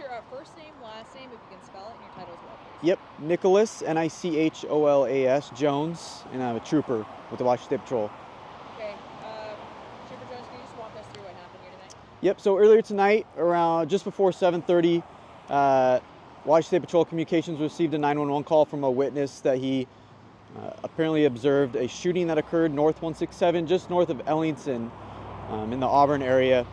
your first name, last name, if you can spell it, and your title as well, please. Yep, Nicholas, Nicholas Jones, and I'm a trooper with the Washington State Patrol. Okay, Trooper Jones, can you just walk us through what happened here tonight? Yep, so earlier tonight, around just before 7:30, Washington State Patrol Communications received a 911 call from a witness that he apparently observed a shooting that occurred north 167, just north of Ellingson, in the Auburn area.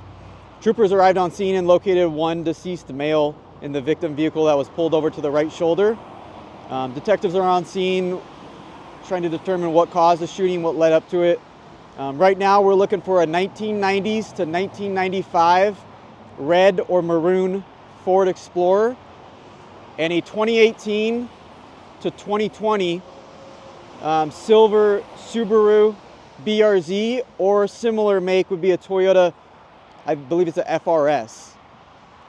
Troopers arrived on scene and located one deceased male in the victim vehicle that was pulled over to the right shoulder. Detectives are on scene trying to determine what caused the shooting, what led up to it. Right now we're looking for a 1990s to 1995 red or maroon Ford Explorer and a 2018 to 2020 silver Subaru BRZ, or similar make would be a Toyota, I believe it's a FRS.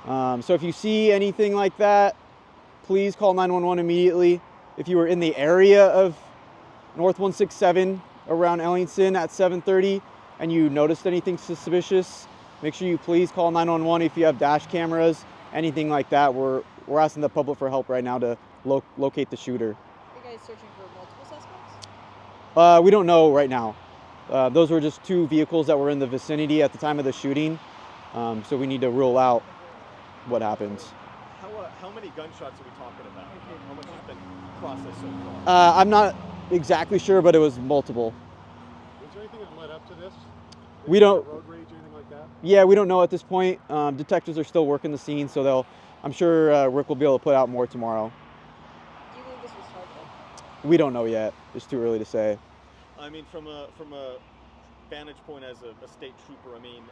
So if you see anything like that, please call 911 immediately. If you were in the area of North 167 around Ellingson at 7:30 and you noticed anything suspicious, make sure you please call 911. If you have dash cameras, anything like that, we're asking the public for help right now to locate the shooter. Are you guys searching for multiple suspects? We don't know right now. Those were just two vehicles that were in the vicinity at the time of the shooting, so we need to rule out what happens. How many gunshots are we talking about? How much has been processed so far? I'm not exactly sure, but it was multiple. Was there anything that led up to this? We don't. Road rage or anything like that? Yeah, we don't know at this point. Detectives are still working the scene, so I'm sure Rick will be able to put out more tomorrow. Do you believe this was targeted? We don't know yet. It's too early to say. I mean, from a vantage point as a state trooper, I mean,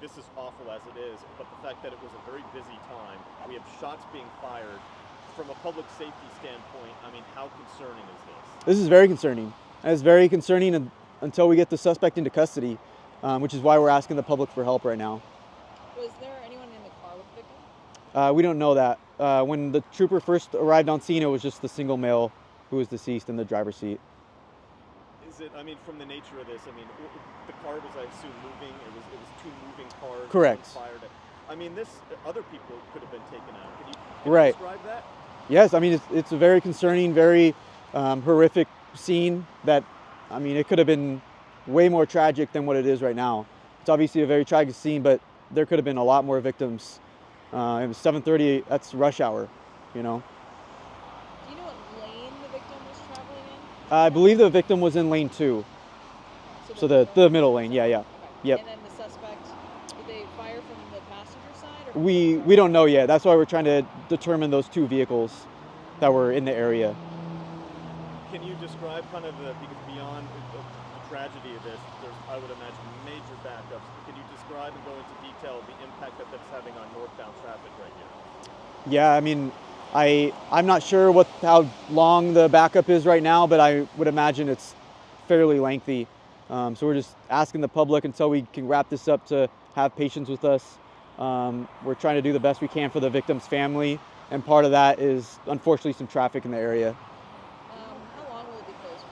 this is awful as it is, but the fact that it was a very busy time, we have shots being fired. From a public safety standpoint, I mean, how concerning is this? This is very concerning. And it's very concerning until we get the suspect into custody, which is why we're asking the public for help right now. Was there anyone in the car with the victim? We don't know that. When the trooper first arrived on scene, it was just the single male who was deceased in the driver's seat. Is it, I mean, from the nature of this, I mean, the car was, I assume, moving. It was two moving cars. Correct. Fired at. I mean, other people could have been taken out. Can you Right. describe that? Yes, I mean, it's a very concerning, very horrific scene that, I mean, it could have been way more tragic than what it is right now. It's obviously a very tragic scene, but there could have been a lot more victims. It was 7:30, that's rush hour, you know. Do you know what lane the victim was traveling in? I believe the victim was in lane 2, so the middle lane, yeah. Okay. Yep. And then the suspect, did they fire from the passenger side? Or We don't know yet. That's why we're trying to determine those two vehicles that were in the area. Can you describe kind of because beyond the tragedy of this, there's, I would imagine, major backups. Can you describe and go into detail the impact that that's having on northbound traffic right now? Yeah, I mean, I'm not sure how long the backup is right now, but I would imagine it's fairly lengthy. So we're just asking the public until we can wrap this up to have patience with us. We're trying to do the best we can for the victim's family, and part of that is unfortunately some traffic in the area. How long will it be closed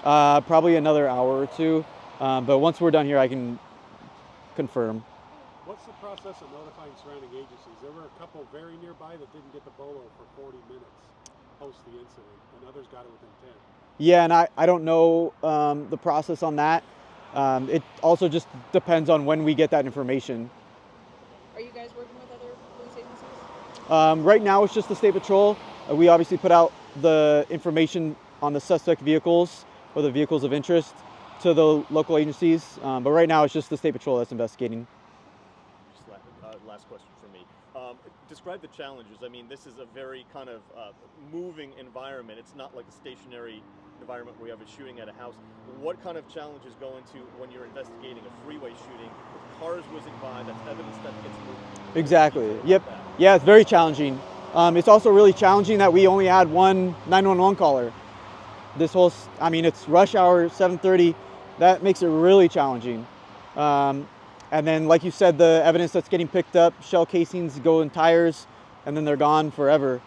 for? Probably another hour or two, but once we're done here, I can confirm. What's the process of notifying surrounding agencies? There were a couple very nearby that didn't get the bolo for 40 minutes post the incident, and others got it within 10. Yeah, and I don't know the process on that. It also just depends on when we get that information. Are you guys working with other police agencies? Right now, it's just the State Patrol. We obviously put out the information on the suspect vehicles or the vehicles of interest to the local agencies, but right now it's just the State Patrol that's investigating. Just last question for me. Describe the challenges. I mean, this is a very kind of moving environment. It's not like a stationary environment where you have a shooting at a house. What kind of challenges go into when you're investigating a freeway shooting with cars whizzing by? That's evidence that gets moved. Exactly. Yep. Yeah, it's very challenging. It's also really challenging that we only had one 911 caller. This whole, I mean, it's rush hour, 7:30. That makes it really challenging. And then, like you said, the evidence that's getting picked up, shell casings go in tires, and then they're gone forever.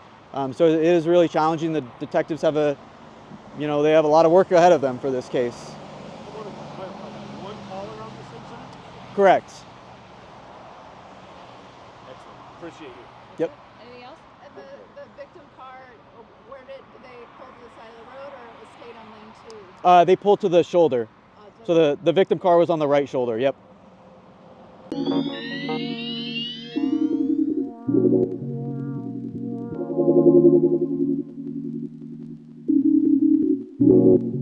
So it is really challenging. The detectives have they have a lot of work ahead of them for this case. I want to clarify that. One caller on this incident? Correct. Excellent. Appreciate you. Yep. They pulled to the shoulder. So the victim car was on the right shoulder. Yep. You